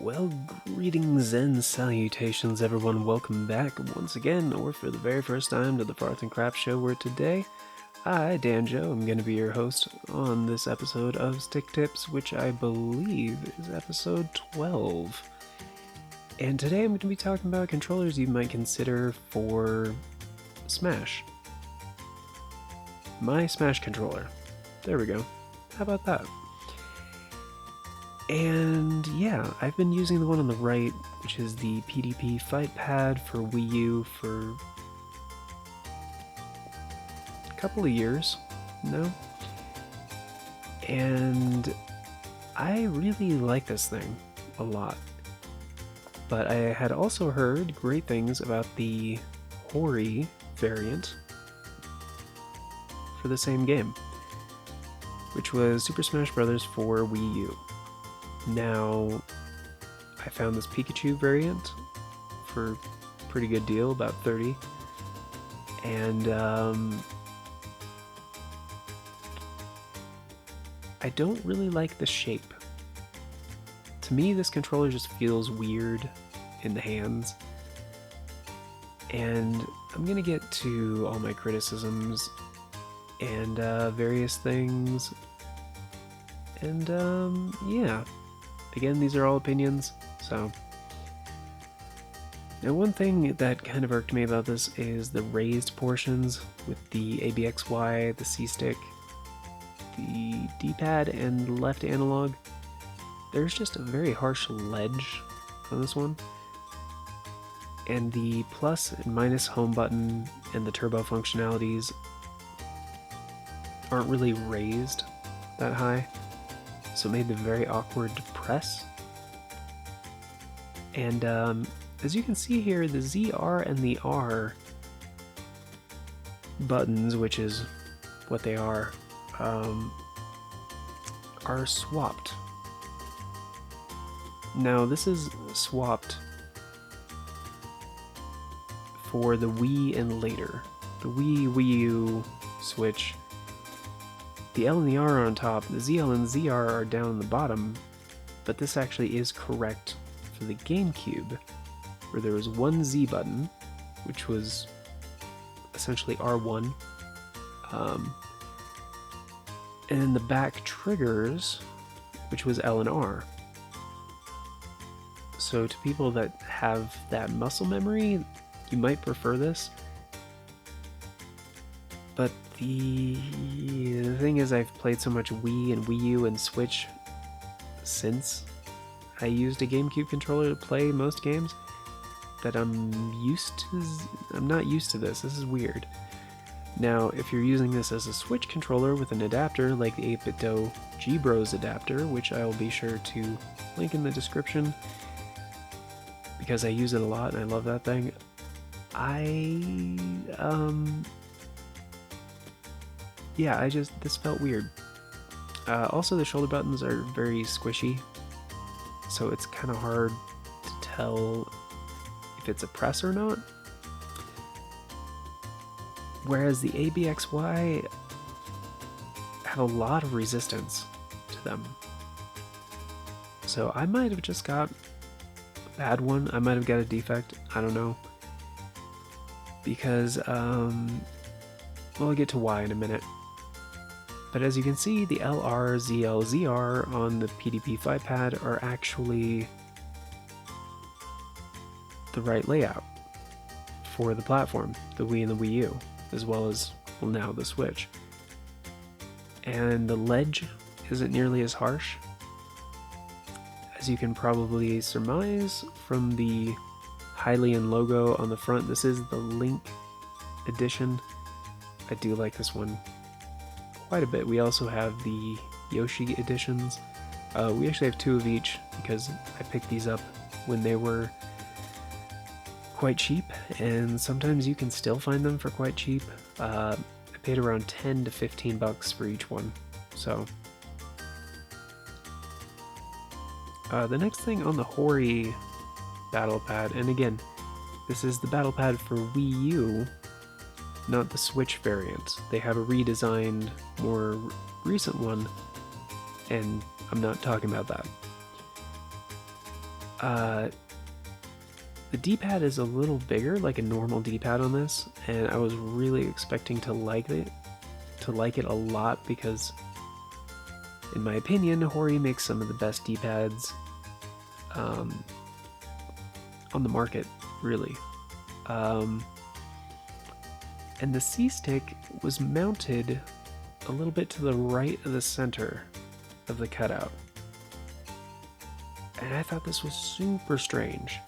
Well, greetings and salutations, everyone. Welcome back once again, or for the very first time, to the Farth and Crap Show, where today, I, Danjo, am going to be your host on this episode of Stick Tips, which I believe is episode 12. And today I'm going to be talking about controllers you might consider for Smash. My Smash controller. There we go. How about that? And yeah, I've been using the one on the right, which is the PDP Fight Pad for Wii U for a couple of years now. And I really like this thing a lot. But I had also heard great things about the Hori variant for the same game, which was Super Smash Bros. For Wii U. Now, I found this Pikachu variant for a pretty good deal, about 30, and I don't really like the shape. To me, this controller just feels weird in the hands, and I'm gonna get to all my criticisms and various things, and yeah. Again, these are all opinions, so. Now, one thing that kind of irked me about this is the raised portions with the ABXY, the C-stick, the D-pad, and left analog. There's just a very harsh ledge on this one. And the plus and minus home button and the turbo functionalities aren't really raised that high, so it made them very awkward to press. And as you can see here, the ZR and the R buttons, which is what they are swapped. Now, this is swapped for the Wii and later. The Wii U, Switch, the L and the R are on top, the ZL and ZR are down on the bottom, but this actually is correct for the GameCube, where there was one Z button, which was essentially R1, and the back triggers, which was L and R. So to people that have that muscle memory, you might prefer this. But the thing is, I've played so much Wii and Wii U and Switch since I used a GameCube controller to play most games that I'm not used to this. This is weird. Now, if you're using this as a Switch controller with an adapter like the 8BitDo Gbros adapter, which I will be sure to link in the description because I use it a lot and I love that thing, yeah, this felt weird. Also, the shoulder buttons are very squishy, so it's kind of hard to tell if it's a press or not. Whereas the ABXY have a lot of resistance to them. So I might have just got a bad one. I might have got a defect. I don't know. Because, well, I'll get to why in a minute. But as you can see, the LR, ZL, ZR on the PDP Fight Pad are actually the right layout for the platform, the Wii and the Wii U, as well as, well, now the Switch. And the ledge isn't nearly as harsh, as you can probably surmise from the Hylian logo on the front. This is the Link edition. I do like this one quite a bit. We also have the Yoshi editions. We actually have two of each because I picked these up when they were quite cheap, and sometimes you can still find them for quite cheap. I paid around 10 to 15 bucks for each one. So the next thing on the Hori battle pad, and again, this is the battle pad for Wii U, not the Switch variant. They have a redesigned, more recent one, and I'm not talking about that. The D-pad is a little bigger, like a normal D-pad on this, and I was really expecting to like it a lot because, in my opinion, Hori makes some of the best D-pads on the market, really. And the C-stick was mounted a little bit to the right of the center of the cutout. And I thought this was super strange.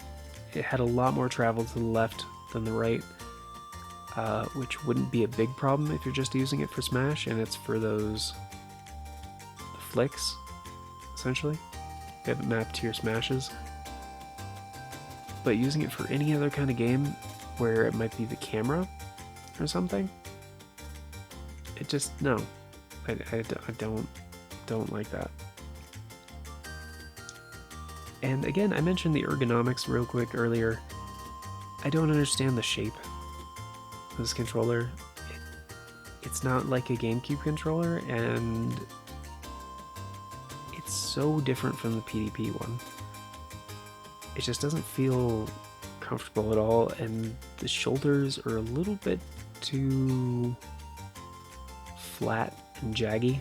It had a lot more travel to the left than the right, which wouldn't be a big problem if you're just using it for Smash, and it's for those flicks, essentially. You have it mapped to your Smashes. But using it for any other kind of game where it might be the camera or something, it just, no. I don't like that. And again, I mentioned the ergonomics real quick earlier. I don't understand the shape of this controller. It's not like a GameCube controller, and it's so different from the PDP one. It just doesn't feel comfortable at all, and the shoulders are a little bit too flat and jaggy.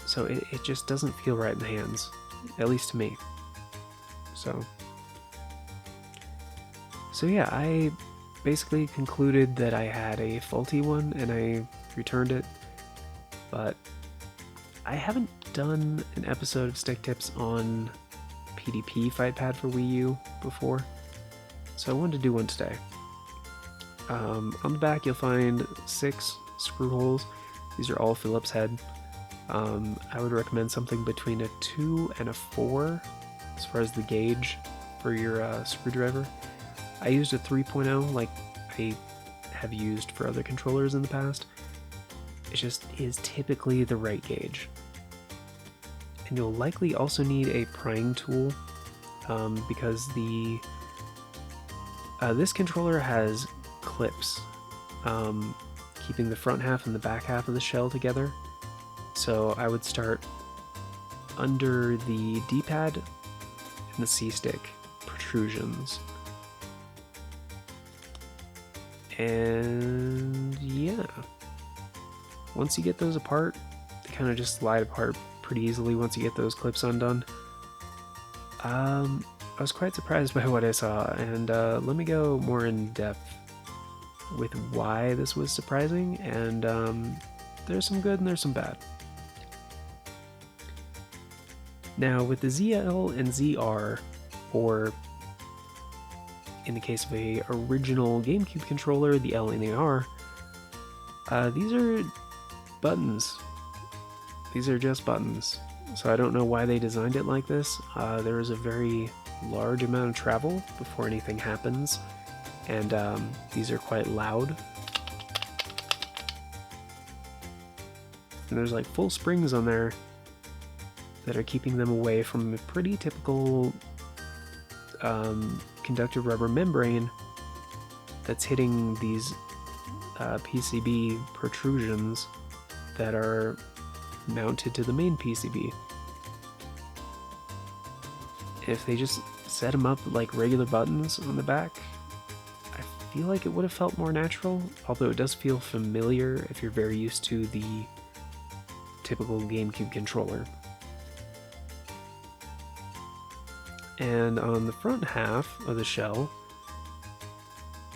So it just doesn't feel right in the hands, at least to me. So yeah, I basically concluded that I had a faulty one and I returned it, but I haven't done an episode of Stick Tips on PDP Fight Pad for Wii U before, so I wanted to do one today. On the back you'll find 6 screw holes. These are all Phillips head. I would recommend something between a 2 and a 4 as far as the gauge for your screwdriver. I used a 3.0 like I have used for other controllers in the past. It just is typically the right gauge. And you'll likely also need a prying tool because this controller has clips keeping the front half and the back half of the shell together. So I would start under the D-pad and the C-stick protrusions. And yeah, once you get those apart, they kind of just slide apart pretty easily once you get those clips undone. I was quite surprised by what I saw, and let me go more in depth with why this was surprising, and there's some good and there's some bad. Now, with the ZL and ZR, or in the case of a original GameCube controller, the L and the R, these are buttons. These are just buttons. So I don't know why they designed it like this. There is a very large amount of travel before anything happens, and these are quite loud. And there's like full springs on there that are keeping them away from a pretty typical conductive rubber membrane that's hitting these PCB protrusions that are mounted to the main PCB. If they just set them up like regular buttons on the back, I feel like it would have felt more natural, although it does feel familiar if you're very used to the typical GameCube controller. And on the front half of the shell,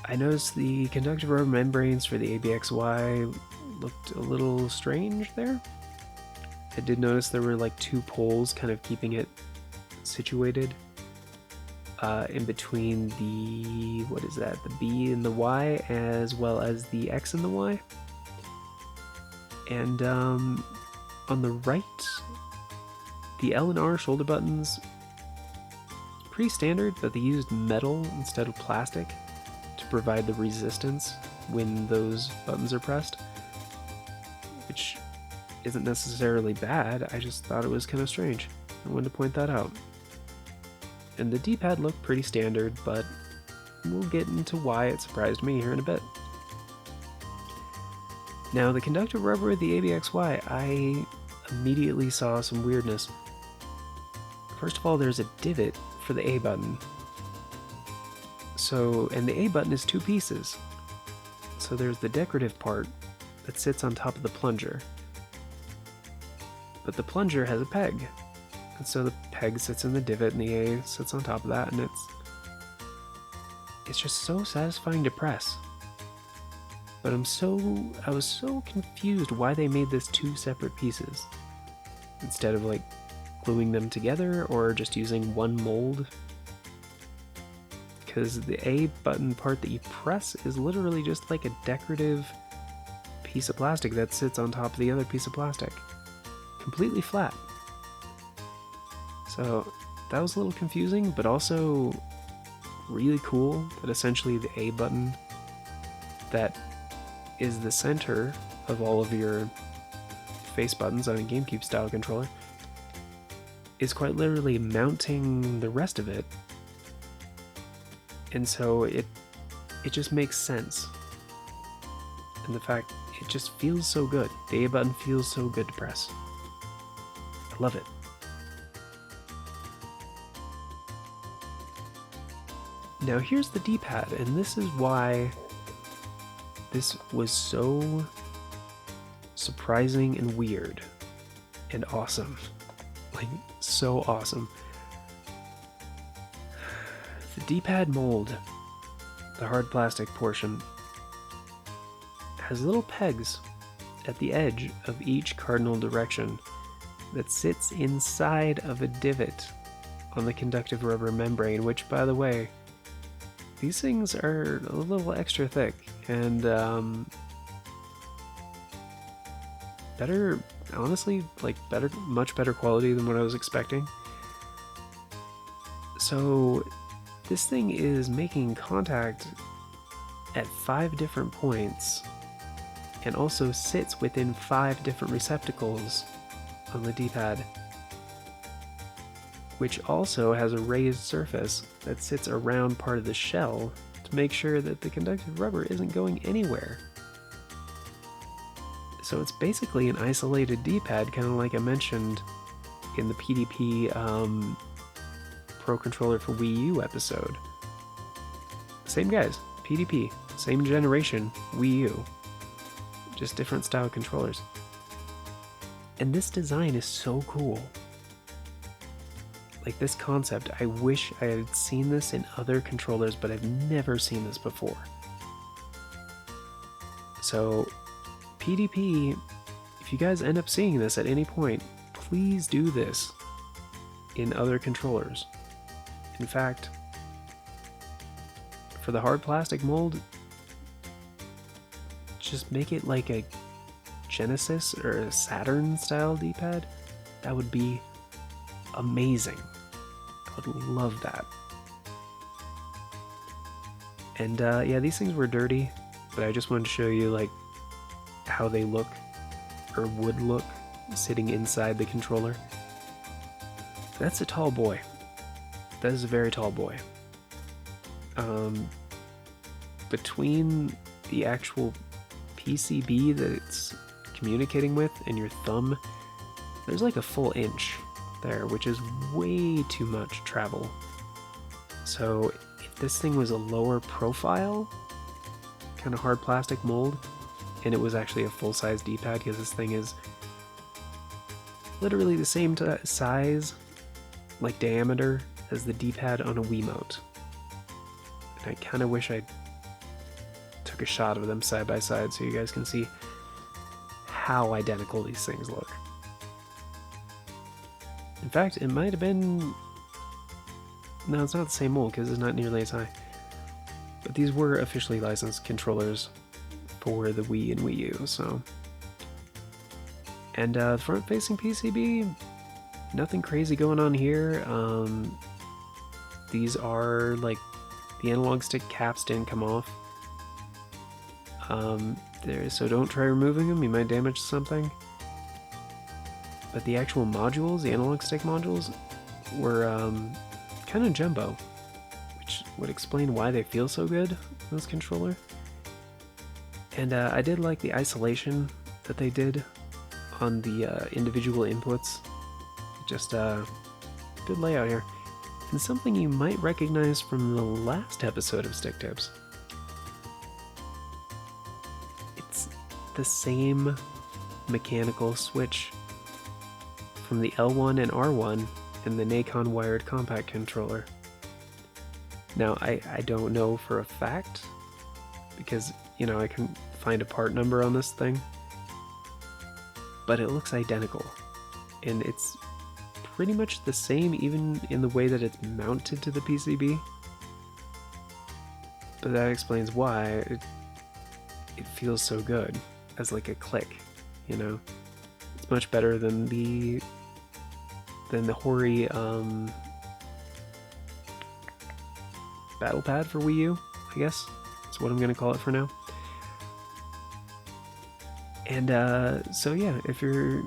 I noticed the conductive rubber membranes for the ABXY looked a little strange there. I did notice there were like 2 poles kind of keeping it situated in between the, what is that, the B and the Y, as well as the X and the Y. And on the right, the L and R shoulder buttons, pretty standard, but they used metal instead of plastic to provide the resistance when those buttons are pressed, which isn't necessarily bad. I just thought it was kind of strange. I wanted to point that out. And the D-pad looked pretty standard, but we'll get into why it surprised me here in a bit. Now, the conductive rubber of the ABXY, I immediately saw some weirdness. first of all, there's a divot for the A button. So, and the A button is 2 pieces. So there's the decorative part that sits on top of the plunger. But the plunger has a peg. And so the peg sits in the divot and the A sits on top of that, and it's just so satisfying to press. But I was so confused why they made this 2 separate pieces instead of like gluing them together or just using one mold. Because the A button part that you press is literally just like a decorative piece of plastic that sits on top of the other piece of plastic. Completely flat. So that was a little confusing, but also really cool that essentially the A button that is the center of all of your face buttons on a GameCube style controller is quite literally mounting the rest of it. And so it just makes sense. And the fact it just feels so good. The A button feels so good to press. I love it. Now here's the D-pad, and this is why this was so surprising and weird and awesome. Like, so awesome. The D-pad mold, the hard plastic portion, has little pegs at the edge of each cardinal direction that sits inside of a divot on the conductive rubber membrane, which, by the way, these things are a little extra thick and better, honestly, like much better quality than what I was expecting. So this thing is making contact at 5 different points and also sits within 5 different receptacles on the D-pad, which also has a raised surface that sits around part of the shell to make sure that the conductive rubber isn't going anywhere. So it's basically an isolated D-pad, kind of like I mentioned in the PDP Pro Controller for Wii U episode. Same guys, PDP, same generation, Wii U, just different style controllers. And this design is so cool. Like, this concept, I wish I had seen this in other controllers, but I've never seen this before. So, PDP, if you guys end up seeing this at any point, please do this in other controllers. In fact, for the hard plastic mold, just make it like a Genesis or a Saturn style D-pad. That would be amazing. I would love that. And yeah, these things were dirty, but I just wanted to show you like how they look or would look sitting inside the controller. That's a tall boy. That is a very tall boy. Between the actual PCB that it's communicating with and your thumb, there's like a full inch there, which is way too much travel. So if this thing was a lower profile, kind of hard plastic mold, and it was actually a full-size D-pad, because this thing is literally the same size, like diameter, as the D-pad on a Wiimote. And I kind of wish I took a shot of them side by side so you guys can see how identical these things look. In fact, it might have been... No, it's not the same mold because it's not nearly as high. But these were officially licensed controllers for the Wii and Wii U, so... And front-facing PCB, nothing crazy going on here. These are, like, the analog stick caps didn't come off. So don't try removing them, you might damage something. But the actual modules, the analog stick modules, were kind of jumbo, which would explain why they feel so good on this controller. And I did like the isolation that they did on the individual inputs. It just good layout here. And something you might recognize from the last episode of Stick Tips. It's the same mechanical switch from the L1 and R1 in the Nacon wired compact controller. Now, I don't know for a fact, because, you know, I can find a part number on this thing, but it looks identical, and it's pretty much the same even in the way that it's mounted to the PCB, but that explains why it feels so good as like a click, you know? It's much better than the hoary battle pad for Wii U, I guess. That's what I'm gonna call it for now. And so yeah, if you're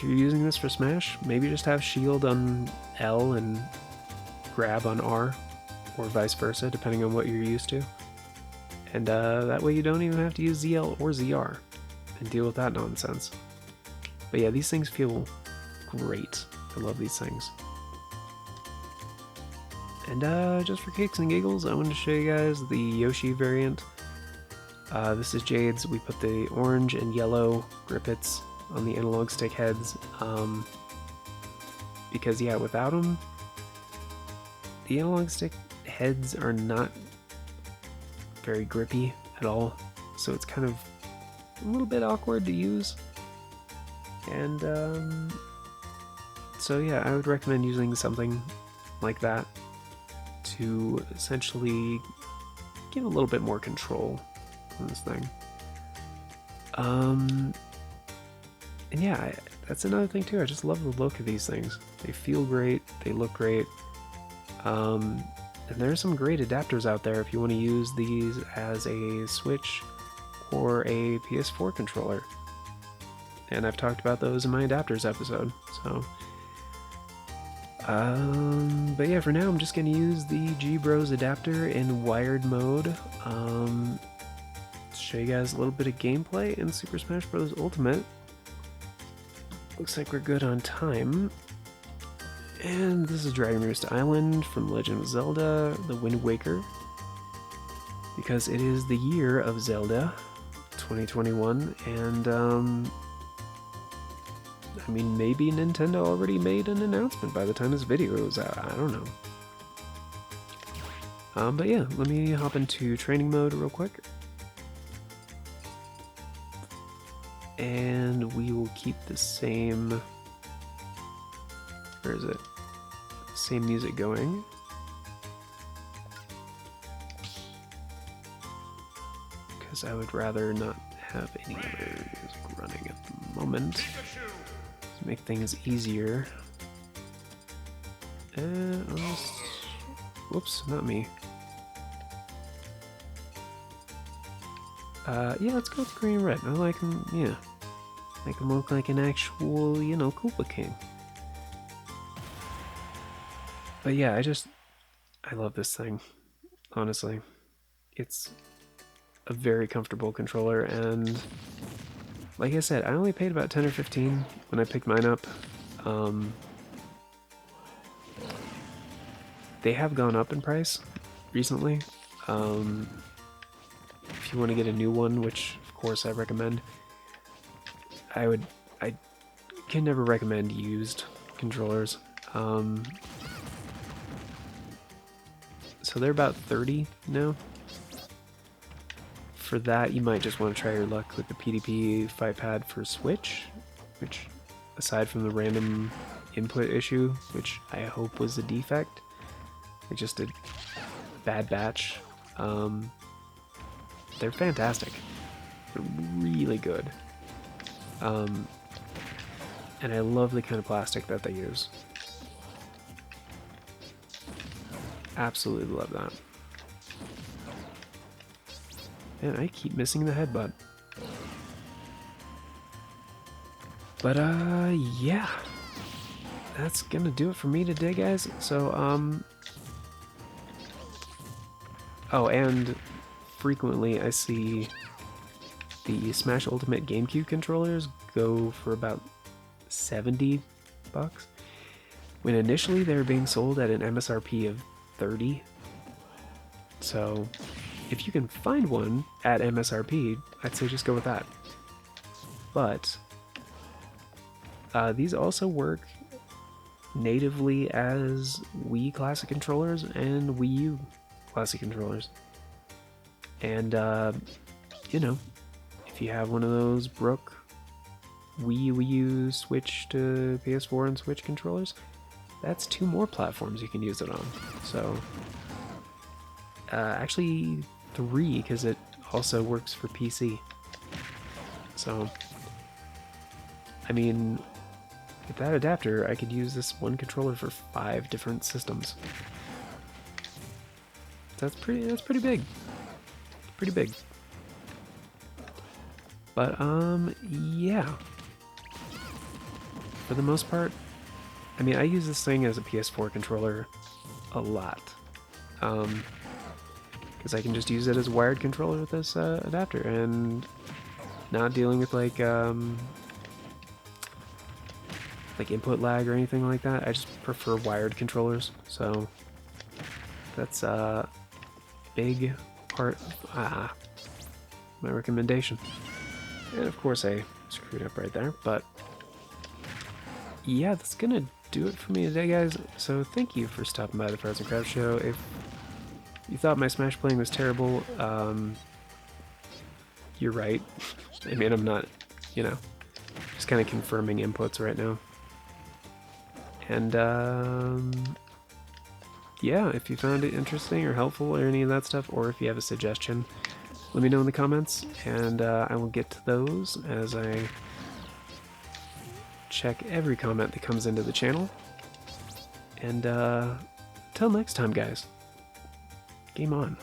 using this for Smash, maybe just have shield on L and grab on R, or vice versa, depending on what you're used to. And that way you don't even have to use ZL or ZR and deal with that nonsense. But yeah, these things feel great. I love these things. And just for kicks and giggles, I wanted to show you guys the Yoshi variant. This is Jade's. We put the orange and yellow grippets on the analog stick heads, because yeah, without them, the analog stick heads are not very grippy at all, so it's kind of a little bit awkward to use. And so yeah, I would recommend using something like that to essentially get a little bit more control on this thing. And yeah, that's another thing too. I just love the look of these things. They feel great, they look great. And there's some great adapters out there if you want to use these as a Switch or a PS4 controller. And I've talked about those in my adapters episode, so. But yeah, for now I'm just going to use the Gbros adapter in wired mode. To show you guys a little bit of gameplay in Super Smash Bros. Ultimate. Looks like we're good on time. And this is Dragon Roost Island from Legend of Zelda, The Wind Waker. Because it is the year of Zelda, 2021, and I mean, maybe Nintendo already made an announcement by the time this video goes out, I don't know. But yeah, let me hop into training mode real quick. And we will keep the same, where is it? Same music going. Because I would rather not have any other music running at the moment to make things easier. Whoops, not me. Yeah, let's go with green and red. I like him, yeah. Make him look like an actual, you know, Koopa King. But yeah, I love this thing, honestly. It's a very comfortable controller, and like I said, I only paid about 10 or 15 when I picked mine up. They have gone up in price recently. If you want to get a new one, which of course I recommend, I can never recommend used controllers. So they're about 30 now. For that, you might just want to try your luck with the PDP Fight Pad for Switch, which, aside from the random input issue, which I hope was a defect, like just a bad batch, they're fantastic. They're really good. And I love the kind of plastic that they use. Absolutely love that. Man, I keep missing the headbutt. But yeah. That's gonna do it for me today, guys. So, oh, and frequently I see the Smash Ultimate GameCube controllers go for about $70. when initially they were being sold at an MSRP of 30. So if you can find one at MSRP, I'd say just go with that. But these also work natively as Wii Classic controllers and Wii U Classic controllers. And, you know, if you have one of those Brook Wii U Switch to PS4 and Switch controllers, that's 2 more platforms you can use it on. So, actually 3, because it also works for PC. So, I mean, with that adapter, I could use this one controller for 5 different systems. That's pretty big. Pretty big. But yeah. For the most part, I mean, I use this thing as a PS4 controller a lot. Because I can just use it as a wired controller with this adapter and not dealing with like input lag or anything like that. I just prefer wired controllers, so that's a big part of my recommendation. And of course I screwed up right there, but yeah, that's gonna do it for me today, guys. So thank you for stopping by the Frozen Crab Show. If you thought my Smash playing was terrible, you're right. I mean, I'm not, you know, just kind of confirming inputs right now. And yeah, if you found it interesting or helpful or any of that stuff, or if you have a suggestion, let me know in the comments, and I will get to those as I check every comment that comes into the channel. And till next time, guys, game on.